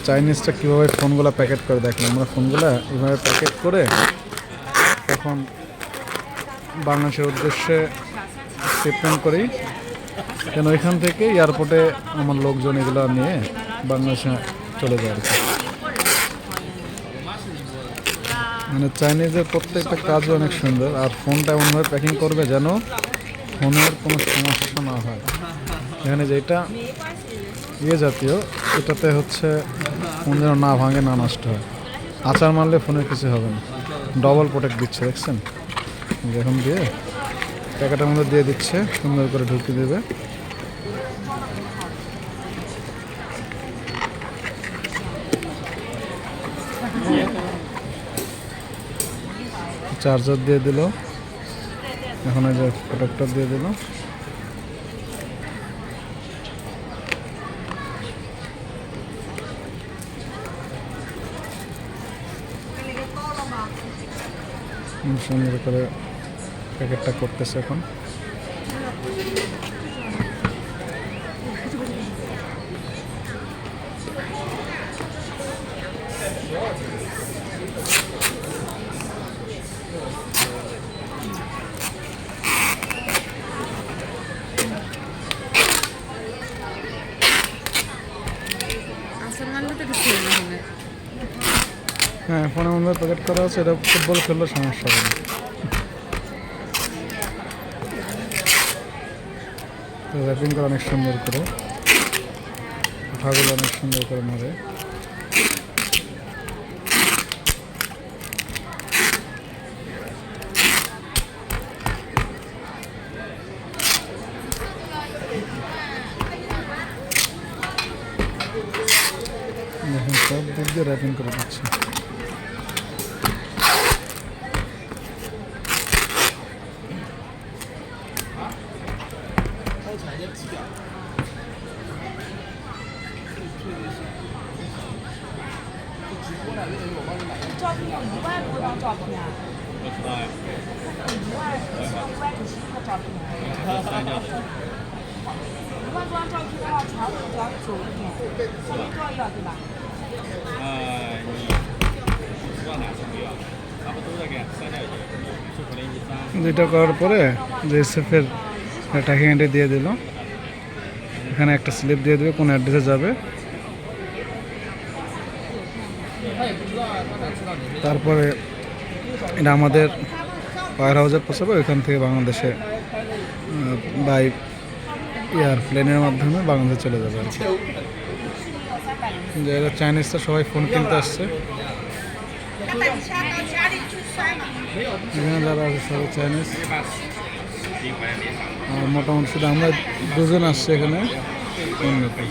চাইনিজটা কীভাবে ফোনগুলো প্যাকেট করে দেখেন। আমরা ফোনগুলো এভাবে প্যাকেট করে তখন বাংলাদেশের উদ্দেশ্যে শিপমেন্ট করি, কেন ওইখান থেকে এয়ারপোর্টে আমার লোকজন এগুলো নিয়ে বাংলাদেশে চলে যায় আর কি। মানে চাইনিজের প্রত্যেকটা কাজও অনেক সুন্দর। আর ফোনটা এমনভাবে প্যাকিং করবে যেন ফোনের কোনো সমস্যা না হয়। এখানে যেটা জাতীয়, এটাতে হচ্ছে ফোন যেন না ভাঙে, না নষ্ট হয়। আচার মারলে ফোনের কিছু হবে না। ডবল প্রোটেক্ট দিচ্ছে, দেখছেন? যখন দিয়ে প্যাকেটের মধ্যে দিয়ে দিচ্ছে, সুন্দর করে ঢুকিয়ে দেবে। চার্জার দিয়ে দিল, এখন এই যে প্রোটেক্টর দিয়ে দিল। সুন্দর করে প্যাকেটটা করতেছে এখন। হ্যাঁ, ফোনের মধ্যে প্যাকেট করা আছে, এটা ফুটবল খেললে সমস্যা হবে না। র্যাপিং করা অনেক সুন্দর করে, কথাগুলো অনেক সুন্দর করে মারে। দেখুন, সব দিক দিয়ে র্যাপিং করে দিচ্ছে। যেটা করার পরে জিএসএফের ট্র্যাকিং আইডি দিয়ে দিল। এখানে একটা স্লিপ দিয়ে দেবে কোন অ্যাড্রেসে যাবে। তারপরে এটা আমাদের পাওয়ার হাউসে পৌঁছাবে, ওইখান থেকে বাংলাদেশে বাই এয়ারপ্লেনের মাধ্যমে বাংলাদেশে চলে যাবে আর কি। যারা চাইনিজটা সবাই ফোন কিনতে আসছে, এখানে যারা আছে সবাই চাইনিজ। আর মোটামুটি শুধু আমরা দুজন আসছি এখানে ফোন নিতে।